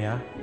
అన్నయ్య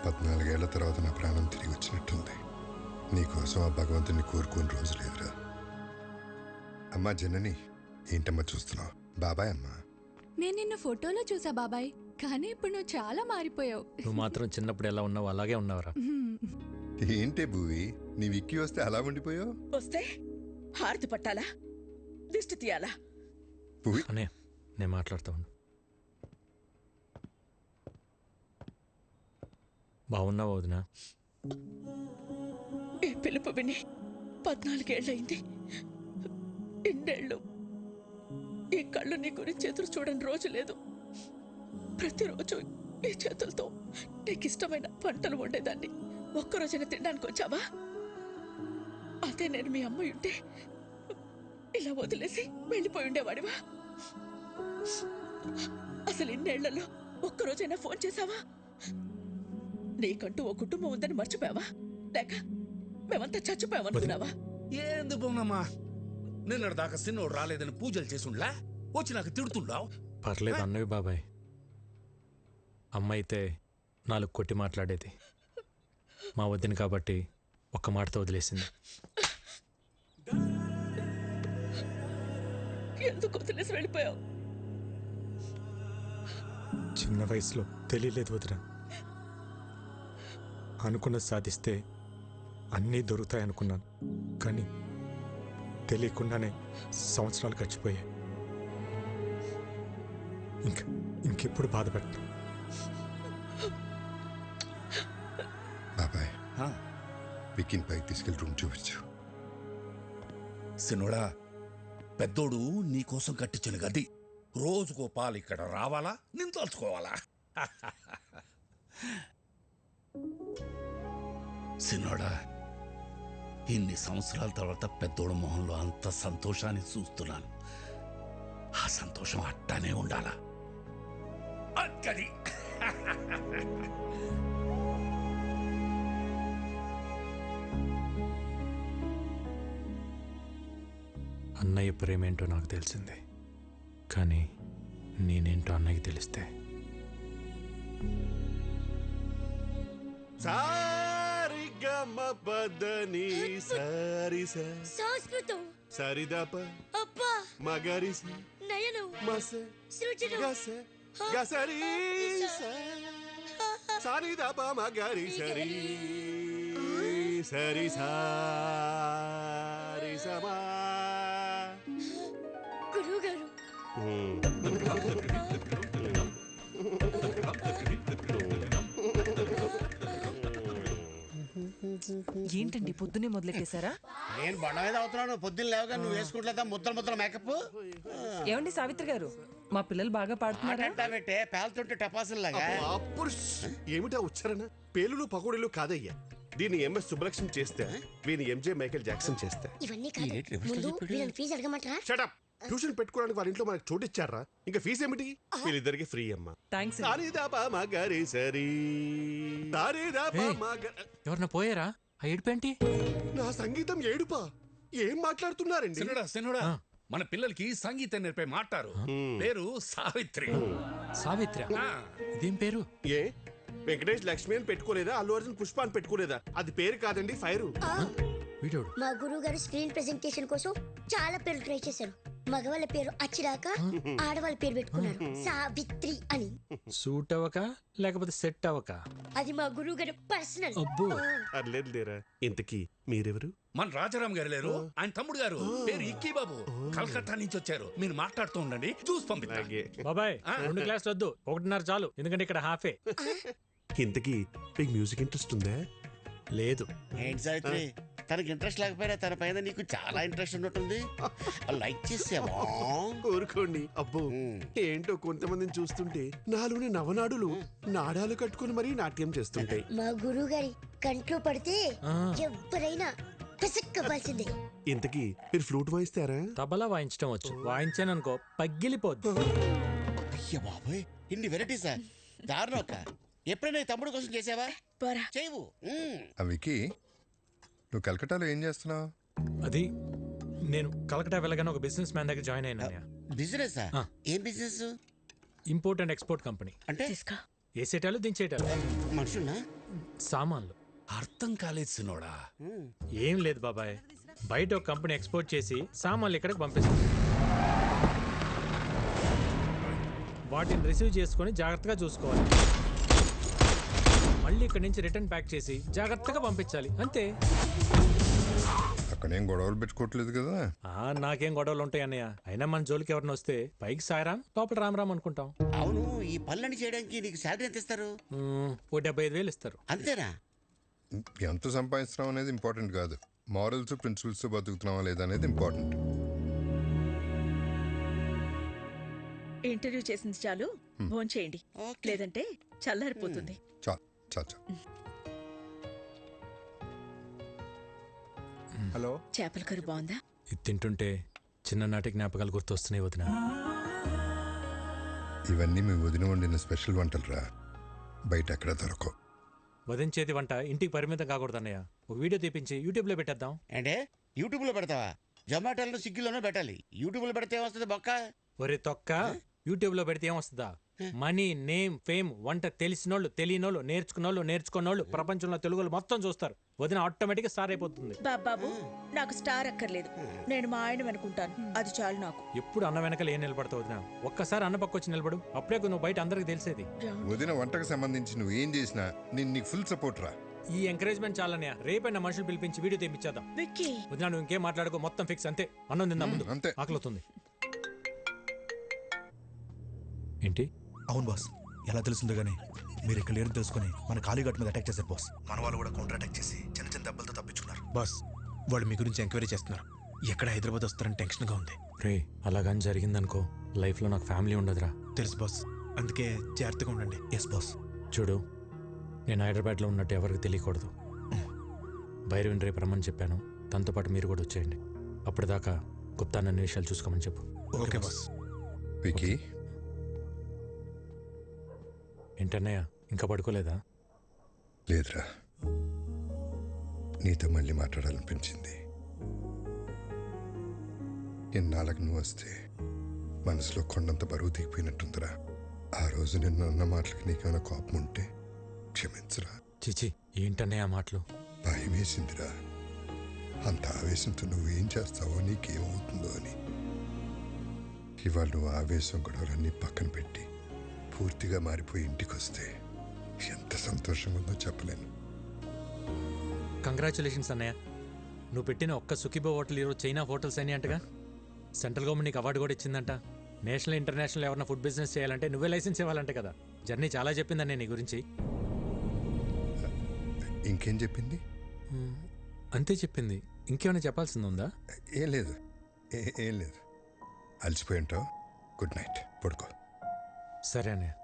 పద్నాలుగేళ్ల తర్వాత నా ప్రాణం తిరిగి వచ్చినట్టుంది. నీకోసం ఆ భగవంతుని కోరుకోని రోజు లేదురా. అమ్మా జనని, ఏంటమ్మా చూస్తున్నావు? బాబాయ్ అమ్మా. నేను నిన్ను ఫోటోలో చూసా బాబాయ్, కానీ ఇప్పుడు నువ్వు చాలా మారిపోయావు. నువ్వు మాత్రం చిన్నప్పుడు ఎలా ఉన్నావు అలాగే ఉన్నావురా. ఏంటే భూవి, నీ విక్కీ వస్తే అలా ఉండిపోయావు? వస్తే హారతి పట్టాలా, దిష్టి తీయాలా? భూవి అనే నేను మాట్లాడుతూ ఉండు. బాగున్నావు వదినా? ఈ పిలుపు విని 14 ఏళ్ళయింది. ఇన్నేళ్ళు ఈ కళ్ళు నీ గురించి ఎదురు చూడని రోజు లేదు. ప్రతిరోజు ఈ చేతులతో నీకిష్టమైన వంటలు వండేదాన్ని. ఒక్కరోజైనా తినడానికి వచ్చావా? అదే నేను మీ అమ్మాయి ఉంటే ఇలా వదిలేసి వెళ్ళిపోయి ఉండేవాడివా? అసలు ఇన్నేళ్లలో ఒక్కరోజైనా ఫోన్ చేశావా? నీకంటూ ఓ కుటుంబం ఉందని మర్చిపోయావా? లేక మేమంతా చచ్చిపోయామనుకున్నావా? ఏంది బొమ్మమ్మా, నిన్నటి దాకా సిన్నోడు రాలేదని పూజలు చేసుండ్లా, వచ్చి నాకు తిడుతుండావు. పర్లేదు అన్నవి బాబాయ్. అమ్మ అయితే 4 కొట్టి మాట్లాడేది. మా వద్దని కాబట్టి ఒక్క మాటతో వదిలేసింది. ఎందుకు వదిలేసి వెళ్ళిపోయావు? చిన్న వయసులో తెలియలేదు వదిన. అనుకున్నది సాధిస్తే అన్నీ దొరుకుతాయనుకున్నాను, కానీ తెలియకుండానే సంవత్సరాలు గడిచిపోయాయి. ఇంకెప్పుడు బాధపడతాను. బాబాయ్, విక్కీని పైకి తీసుకెళ్ళి రూమ్ చూపించు. సిన్నోడా, పెద్దోడు నీకోసం కట్టించిన గది. రోజుకో పాలు ఇక్కడ రావాలా, నేను తలుచుకోవాలా? సిన్నోడా, ఇన్ని సంవత్సరాల తర్వాత పెద్దోడు మొహంలో అంత సంతోషాన్ని చూస్తున్నాను. ఆ సంతోషం అట్టానే ఉండాలా. అక్కడి అన్నయ్య ప్రేమేంటో నాకు తెలిసింది, కానీ నేనేంటో అన్నయ్యకి తెలిస్తే. పదని సరి సంస్కృతం సరిదప అబ్బా మగరిస నయనం మస సృజనం గస గసరి సరిదప మగరి సరి సరి సారి సమా. గురువు గారు ఏంటండి పొద్దునే మొదలెట్టేశారా? నేను బండ మీద అవుతున్నాను. పొద్దున్న లేవగా నువ్వు వేసుకుంటా ముద్దల మేకప్. ఏమండి సావిత్రి గారు, మా పిల్లలు బాగా పాడుతున్నారా? పెట్టే పేలుతుంటే టపాసుల్లాగా. ఏమిటా ఉచ్చారణ? పేలులు పకోడీలు కాదయ్యా. దీన్ని ఎంఎస్ సుబ్బలక్ష్మి చేస్తే, వీని ఎంజే మైకేల్ జాక్సన్ చేస్తే. ఇవన్నీ కాదు, ముందు వీళ్ళని ఫీజు అడగమంటారా? షటప్. ట్యూషన్ పెట్టుకోవడానికి వాళ్ళ ఇంట్లో మనకు చోటు ఇచ్చారా? ఇంకా ఫీజు ఏమిటి? వీళ్ళిద్దరికి ఫ్రీ అమ్మా. థ్యాంక్స్. ఎవరన్నా పోయారా? ఆ ఏడుపేంటి? నా సంగీతం ఏడుపా? ఏం మాట్లాడుతున్నారండి? సినుడా మన పిల్లలకి సంగీతం నేర్పే మాట్లారు. పేరు సావిత్రి. సావిత్రి? ఇదేం పేరు? ఏ వెంకటేష్ లక్ష్మి అని పెట్టుకోలేదా? అల్లు అర్జున్ పుష్ప అని పెట్టుకోలేదా? అది పేరు కాదండి, ఫైరు. వీడోడు మా గురువు గారు స్క్రీన్ ప్రెజెంటేషన్ కోసం చాలా పేర్లు ట్రై చేశారు. మగవాళ్ళ పేరు అచ్చిరాక ఆడవాళ్ళ పేరు పెట్టుకున్నారు సావిత్రి అని. సూట్ అవ్వక లేకపోతే సెట్ అవ్వక? అది మా గురువు గారు పర్సనల్. అబ్బో. అర్లేదు లేరా. ఇంతకీ మీరెవరు? మన రాజారాం గారు లేరు, ఆయన తమ్ముడు గారు. పేరు ఇక్కీ బాబు. కలకత్తా నుంచి వచ్చారు. మీరు మాట్లాడుతూ ఉండండి, చూసి పంపిస్తా. బాబాయ్ 2 క్లాసులు వద్దు, 1.5 చాలు. ఎందుకంటే ఇక్కడ హాఫే. ఇంతకీ మీకు మ్యూజిక్ ఇంట్రెస్ట్ ఉందా? లేదు. ఏంటి సావిత్రి, తనకి ఇంట్రెస్ట్ లేకపోయినా తన పైన నీకు చాలా ఇంట్రెస్ట్ ఉన్నట్టుంది. లైక్ చేసావా? కోరుకోండి. అబ్బో ఏంటో కొంతమందిని చూస్తుంటే నాలోని నవనాడులు నాడాలు కట్టుకుని మరీ నాట్యం చేస్తుంటాయి. మా గురువు గారి కంట్లో పడితే ఎవరైనా పిసక్కవలసిందే. ఇంతకీ మీరు ఫ్లూట్ వాయిస్తారా? తబలా వాయించడం వచ్చు. వాయించాననుకో పగిలిపోద్దు. అయ్య బాబోయ్, ఇన్ని వెరైటీసా? దారుణం అక్క. ఎప్పుడైనా తమ్ముడు కోసం చేసావా? చేయవు. వికీ, నువ్వు కలకటాలో ఏం చేస్తున్నావు? అది నేను కలకటా వెళ్ళగానే ఒక బిజినెస్ మ్యాన్ దగ్గర జాయిన్ అయినా. బిజినెస్? ఏం business? Import and export company. అంటే వేసేటాలు దించేటాలు. మనుషున్నా? సామాన్లు. అర్థం కాలేదు సినోడా. ఏం లేదు బాబాయ్, బయట ఒక కంపెనీ ఎక్స్పోర్ట్ చేసి సామాన్లు ఇక్కడికి పంపిస్తుంది. వాటిని రిసీవ్ చేసుకొని జాగ్రత్తగా చూసుకోవాలి. మళ్ళీ ఇక్కడి నుంచి రిటర్న్ ప్యాక్ చేసి జాగ్రత్తగా పంపించాలి, అంతే. అక్కడేం గొడవలు పెట్టుకోవట్లేదు కదా? నాకేం గొడవలు ఉంటాయి అన్నయ్య. అయినా మన జోలికి ఎవరిని వస్తే పైకి సాయరాం, లోపల రామరామ్ అనుకుంటాం. అవును, ఈ పనులన్నీ చేయడానికి నీకు శాలరీ ఎంత ఇస్తారు? ఓ 75,000 ఇస్తారు. అంతేనా? ఎంత సంపాదిస్తున్నాం అనేది ఇంపార్టెంట్ కాదు, మారల్స్ ప్రిన్సిపల్స్ బతుకుతున్నావా లేదా అనేది ఇంపార్టెంట్. ఇంటర్వ్యూ చేసింది చాలు, ఫోన్ చేయండి, లేదంటే చల్లారిపోతుంది. హలో, చేపల కర్రీ బాగుందా? ఇది తింటుంటే చిన్ననాటి జ్ఞాపకాలు గుర్తొస్తున్నాయి వదిన. ఇవన్నీ మీ వదిన వండిన స్పెషల్ వంటలు రా, బయట ఎక్కడ దొరకవు. వదించేది వంట ఇంటికి పరిమితం కాకూడదు అన్నయ్య. ఒక వీడియో తీపించి యూట్యూబ్లో పెట్టేద్దాం. అంటే యూట్యూబ్లో పెడతావా? జొమాటోలో స్విగ్గీలోనే పెట్టాలి. యూట్యూబ్లో పెడితే ఏమొస్తుంది బొక్క? ఒరే తొక్క, యూట్యూబ్లో పెడితే ఏమొస్తుందా? మనీ, నేమ్, ఫేమ్, వంట తెలిసినోళ్ళు, తెలియనోళ్ళు, నేర్చుకున్నోళ్ళు ప్రపంచంలో తెలుగులు మొత్తం చూస్తారు. వదిన ఆటోమేటిక్ స్టార్ అయిపోతుంది. బాబు, నాకు స్టార్ అక్కర్లేదు, నేను మా ఆయన అనుకుంటాను, అది చాలు నాకు. ఎప్పుడు అన్న వెనకాల ఏం నిలబడతావు వదిన? ఒక్కసారి అన్న పక్క వచ్చి నిలబడు, అప్పుడే నువ్వు బయట అందరికి తెలిసేది. వదిన వంటకు సంబంధించి నువ్వు ఏం చేసినా నేను నీకు ఫుల్ సపోర్ట్ రా. ఈ ఎంకరేజ్మెంట్ చాలన్నయ్య. రేపైనా మనుషులు పిలిపించి వీడియో తెప్పించేద్దాం. వదిన నువ్వు ఇంకేం మాట్లాడుకో, మొత్తం ఫిక్స్, అంతే. అన్నం తిందా ముందు, అంతే. ఆకలితుంది. ఏంటి? అవును బాస్, ఎలా తెలుస్తుందో గానీ మీరు ఇక్కడ లేరు తెలుసుకుని మన కాళీఘాట్ మీద అటాక్ చేశారు బాస్. మన వాళ్ళు కూడా కౌంటర్ అటాక్ చేసి చిన్న చిన్న దెబ్బలతో తప్పించుకున్నారు బాస్. వాళ్ళు మీ గురించి ఎంక్వైరీ చేస్తున్నారు. ఎక్కడ హైదరాబాద్ వస్తారని టెన్షన్గా ఉంది. రే, అలాగని జరిగిందనుకో లైఫ్లో నాకు ఫ్యామిలీ ఉండదురా. తెలుసు బాస్, అందుకే జాగ్రత్తగా ఉండండి. Yes boss. చూడు, నేను హైదరాబాద్లో ఉన్నట్టు ఎవరికి తెలియకూడదు. భైరవిని రేపు రమ్మని చెప్పాను, తనతో పాటు మీరు కూడా వచ్చేయండి. అప్పటిదాకా గుప్తా నన్ను విషయాలు చూసుకోమని చెప్పు. Okay boss. వికీ, ఏంటన్నయ్య ఇంకా పడుకోలేదా? లేదురా, నీతో మళ్ళీ మాట్లాడాలనిపించింది. ఎన్నాళ్ళకు నువ్వు వస్తే మనసులో కొండంత బరువు దిగిపోయినట్టుందిరా. ఆ రోజు నిన్ను అన్న మాటలకి నీకేమైనా కోపం ఉంటే క్షమించరా. చిచి, ఏంటన్నయ్య ఆ మాటలు? భయం వేసిందిరా, అంత ఆవేశంతో నువ్వేం చేస్తావో, నీకేమవుతుందో అని. ఇవాళ నువ్వు ఆవేశం గొడవలన్నీ పక్కన పెట్టి పూర్తిగా మారిపోయి ఇంటికి వస్తే ఎంత సంతోషంగా ఉందో చెప్పలేను. కంగ్రాచులేషన్స్ అన్నయ్య. నువ్వు పెట్టిన ఒక్క సుఖీబో హోటల్ ఈరోజు చైనా హోటల్స్ అని అంటగా. సెంట్రల్ గవర్నమెంట్ నీకు అవార్డు కూడా ఇచ్చిందంట. నేషనల్ ఇంటర్నేషనల్ ఎవరైనా ఫుడ్ బిజినెస్ చేయాలంటే నువ్వే లైసెన్స్ ఇవ్వాలంటే కదా. జర్నీ చాలా చెప్పిందన్నయ్య నీ గురించి. ఇంకేం చెప్పింది? అంతే చెప్పింది, ఇంకేమైనా చెప్పాల్సింది ఉందా? ఏం లేదు, ఏం లేదు. అలసిపోయి ఉంటావు. గుడ్ నైట్, పడుకో. సరే అన్నయ్య.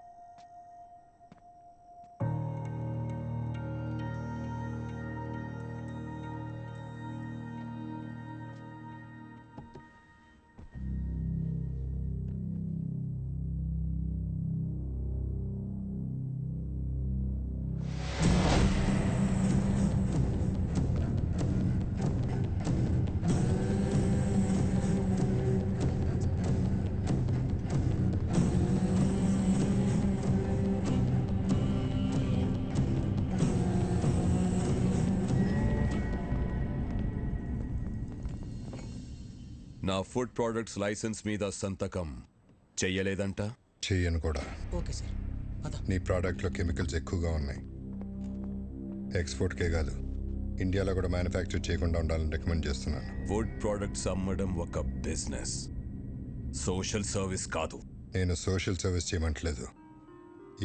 నా ఫుడ్ ప్రొడక్ట్స్ లైసెన్స్ మీద సంతకం చెయ్యలేదంట? చెయ్యను కూడా. Okay sir. నీ ప్రోడక్ట్లో కెమికల్స్ ఎక్కువగా ఉన్నాయి. ఎక్స్పోర్ట్కే కాదు, ఇండియాలో కూడా మ్యానుఫ్యాక్చర్ చేయకుండా ఉండాలని రికమెండ్ చేస్తున్నాను. ఫుడ్ ప్రొడక్ట్స్ అమ్మడం ఒక బిజినెస్, సోషల్ సర్వీస్ కాదు. నేను సోషల్ సర్వీస్ చేయమంటలేదు.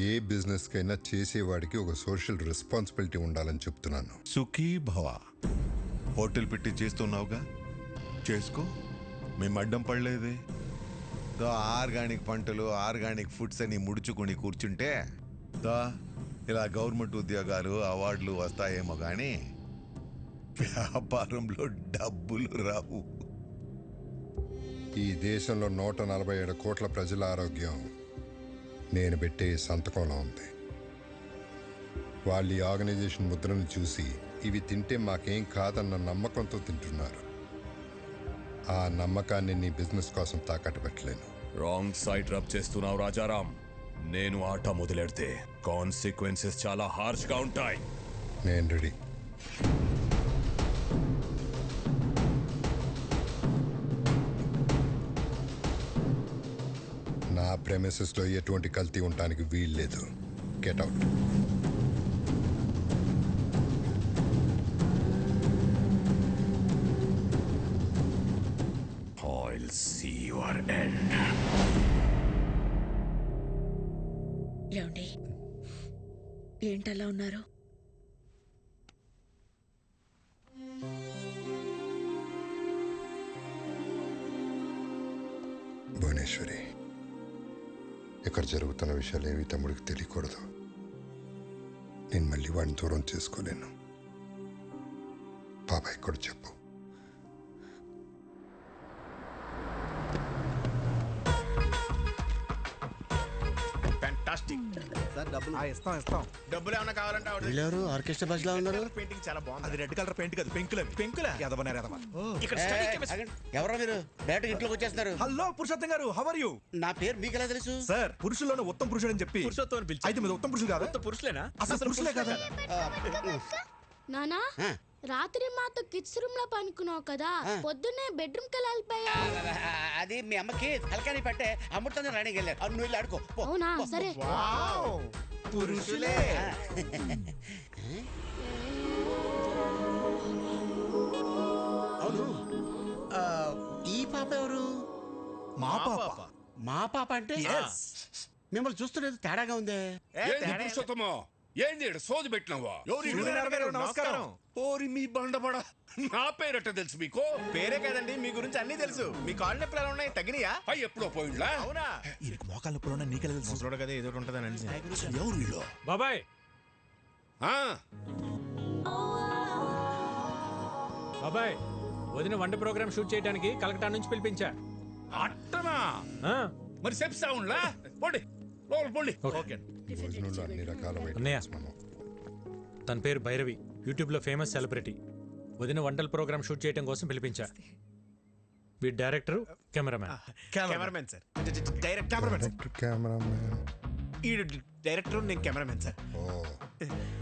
ఏ బిజినెస్కైనా చేసేవాడికి ఒక సోషల్ రెస్పాన్సిబిలిటీ ఉండాలని చెప్తున్నాను. సుఖీ భవ. హోటల్ పెట్టి చేస్తున్నావుగా, చేసుకో. మేము అడ్డం పడలేదే. ఆర్గానిక్ పంటలు, ఆర్గానిక్ ఫుడ్స్ అని ముడుచుకుని కూర్చుంటే ఇలా గవర్నమెంట్ ఉద్యోగాలు, అవార్డులు వస్తాయేమో కానీ వ్యాపారంలో డబ్బులు రావు. ఈ దేశంలో 147 కోట్ల ప్రజల ఆరోగ్యం నేను పెట్టే సంతకంలో ఉంది. వాళ్ళు ఈ ఆర్గనైజేషన్ ముద్రను చూసి ఇవి తింటే మాకేం కాదన్న నమ్మకంతో తింటున్నారు. ఆ నమ్మకాన్ని నీ బిజినెస్ కోసం తాకట్టు పెట్టలేను. రాంగ్ సైడ్ రబ్ చేస్తున్నావు రాజారాం. నేను ఆట మొదలెడితే కాన్సిక్వెన్సెస్ చాలా హార్ష్గా ఉంటాయి. నేను రెడీ. నా ప్రెమిసెస్లో ఎటువంటి కల్తీ ఉండడానికి వీల్లేదు. Get out. I'll see your end. ఏమండి, ఏంటలా ఉన్నారు? భువనేశ్వరి, ఇక్కడ జరుగుతున్న విషయాలు ఏవి తమ్ముడికి తెలియకూడదు. నేను మళ్ళీ వాడిని దూరం చేసుకోలేను. బాబాయ్ కూడా చెప్పు. డబ్బులు ఏమన్నా కావాలంటే ఆర్కెస్ట్రా బస్ లో ఉన్నారు. పెయింటింగ్ చాలా బాగుంది. అది రెడ్ కలర్ పెయింట్ కాదు, పెంకులా ఇక్కడ ఎవరో మీరు డైరెక్ట్ ఇంట్లోకి వచ్చేస్తున్నారు. హలో పురుషోత్తం గారు, హౌ ఆర్ యు? నా పేరు మీకు ఎలా తెలుసు? సార్, పురుషుల్లోనే ఉత్తమ పురుషుడు అని చెప్పి అయితే మీరు ఉత్తమ పురుషులు కాదా? పురుషులేనా? అసలు పురుషులే కదా. నానా, రాత్రి మాతో కిడ్స్ రూమ్ లో పనుకున్నావు కదా, పొద్దున్నే బెడ్రూమ్ కి వెళ్ళిపోయా. అది మీ అమ్మకి తలకాని పట్టే అమృతంగా రాణికి వెళ్ళారు. నువ్వు వెళ్ళి ఆడుకో. అవునా? సరే. పురుషులే. అవును, ఈ పాప ఎవరు? మా పాప. మా పాప అంటే మిమ్మల్ని చూస్తున్నది తేడాగా ఉందే. పురుషోత్తమో, ఏంది సోది పెట్టినావా? నమస్కారం. ఓరి మీ బండబడ, నా పేరట తెలుసు మీకు? పేరే కదండి, మీ గురించి అన్ని తెలుసు. మీ కాళ్ళు నొప్పులు ఎలా ఉన్నాయి, తగ్గినాయా? అయ్యి ఎప్పుడో పోయిండ్లా? అవునా? ఈయనకి మోకాళ్ళ నొప్పులు ఉన్నా నీకెలా తెలుసు? ముసలోడు కదా, ఏదో ఉంటుందని. ఎవరు వీళ్ళు? బాబాయ్, బాబాయ్, వదిన వంట ప్రోగ్రామ్ షూట్ చేయడానికి కలకటా నుంచి పిలిపించా. అట్టనా? మరి చెప్తా ఉండ్లా? పోండి లోపల పోండి. భోజనంలో అన్ని రకాల అన్నయ్య, తన పేరు భైరవి, యూట్యూబ్లో ఫేమస్ సెలబ్రిటీ. వదిన వంటల ప్రోగ్రామ్ షూట్ చేయడం కోసం పిలిపించా. వీడి director, cameraman sir. Direct cameraman. ఈ డైరెక్టర్, నేను కెమెరామ్యాన్ సార్.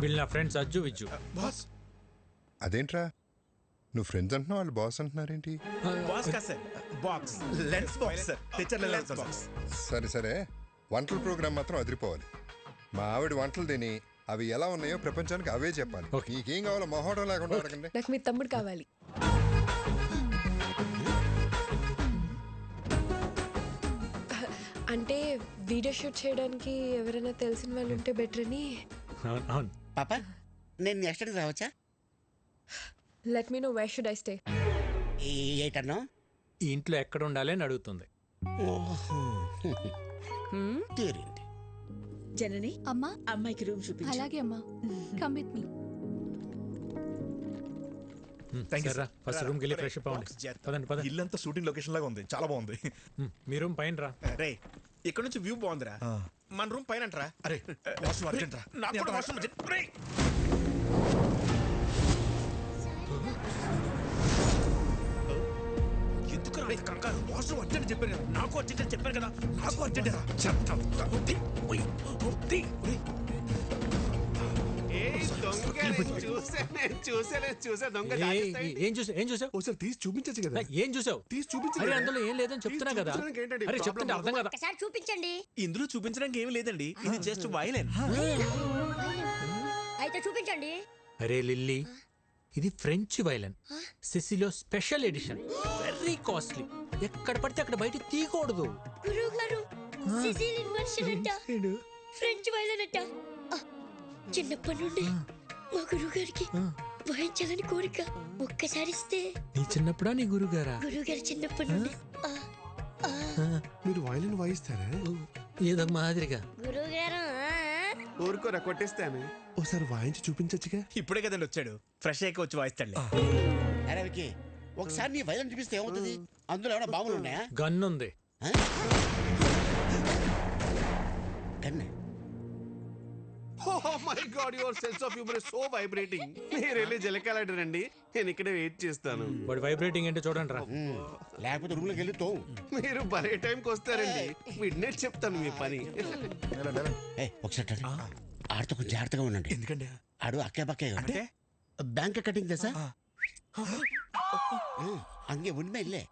వీళ్ళు నా ఫ్రెండ్స్ అజ్జు, విజ్జు. బాస్. అదేంట్రా, నువ్వు ఫ్రెండ్స్ అంటున్నావు, వాళ్ళు బాస్ అంటున్నారేంటి? బాస్ కా sir, box, lens box sir, teacher lens box. సరే సరే, వంటల ప్రోగ్రామ్ మాత్రం అదిరిపోవాలి. మా ఆవిడ వంటలు తిని అవి ఎలా ఉన్నాయో ప్రపంచానికి అవే చెప్పాలి. నీకేం కావాలో మొహోటం లేకుండా అడగండి. నాకు మీ తమ్ముడు కావాలి. అంటే వీడియో షూట్ చేయడానికి ఎవరైనా తెలిసిన వాళ్ళు ఉంటే బెటర్ అని. పాప, నేను నెక్స్ట్ రావచ్చా? Let me know where should I stay. ఏటన్నా ఈ ఇంట్లో ఎక్కడ ఉండాలి అని అడుగుతుంది. తీరింది. జనని అమ్మా అమ్మాయికి రూమ్ చూపించు. అలాగే అమ్మా. Come with me. ఫస్ట్ రూమ్కి వెళ్ళి ఫ్రెష్ అప్ అవ్వండి. పదండి పదండి. ఇల్లంతా షూటింగ్ లొకేషన్ లాగా ఉంది, చాలా బాగుంది. మీ రూమ్ పైన రా. రే ఇక్కడ నుంచి వ్యూ బాగుందిరా. మన రూమ్ పైన అంటరా. అరే వాష్రూమ్ అర్జెంట్ రా. నాకు కూడా వాష్రూమ్ అర్జెంట్. రే ఎందుకు రా కంగారు? వాష్రూమ్ అర్జెంట్ చెప్పాను కదా. నాకు అర్జెంట్ అని చెప్పాను కదా. నాకు అర్జెంట్ రా. ఏం చూసావు? ఒకసారి తీసి చూపించచ్చు కదా. ఏం చూసావు? తీసి చూపించు. అరే అందులో ఏం లేదని చెప్తున్నా కదా. అరే చెప్తుంటే అర్థం కదా. ఒకసారి చూపించండి. ఇందులో చూపించడానికి ఏమీ లేదండి, ఇది జస్ట్ వైలెన్. అయితే చూపించండి. అరే లిల్లీ, ఇది ఫ్రెంచ్ వైలన్, సిసిలో స్పెషల్ ఎడిషన్, వెరీ కాస్ట్లీ. ఎక్కడ పడితే అక్కడ బయట తీయకూడదు. గురువు గారు సిసిలియన్ వర్షన్ అంట, ఫ్రెంచ్ వైలన్ అంట. చిన్నప్పటి నుండి మా గురువు గారికి వాయించాలని కోరిక. ఒక్కసారి ఇస్తే. నీ చిన్నప్పుడా నీ గురుగారా? గురువు గారు చిన్నప్పటి నుండి. మీరు వైలిన్ వాయిస్తారా? ఏదో మాదిరిగా. గురువు గారు ఊరుకోరా, కొట్టేస్తాను. ఒకసారి వాయించి చూపించచ్చుగా. ఇప్పుడే కదండి వచ్చాడు, ఫ్రెష్ అయ్యి వచ్చి వాయిస్తాడులే. అరే వికీ, ఒకసారి నీ వైలెన్ చూపిస్తే ఏమవుతుంది? అందులో ఏమైనా బాంబులు ఉన్నాయా? గన్ ఉంది. గన్నే? Oh my God, your sense of humor is so vibrating. మీరు వెళ్ళి జలకాలండి, నేను ఇక్కడ వెయిట్ చేస్తాను. వాడు వైబ్రేటింగ్ ఏంటో చూడండి రా. లేకపోతే రూమ్ లోకి వెళ్ళి తో. మీరు భలే టైంకి వస్తారండి. మిడ్ నైట్ చెప్తాను మీ పని. ఒకసారి ఆడితో కొంచెం జాగ్రత్తగా ఉండండి. ఎందుకండి? ఆడు అక్కే పక్కే అంటే బ్యాంక్ కటింగ్ తెసా అంగే ఉన్మే ఇల్లే.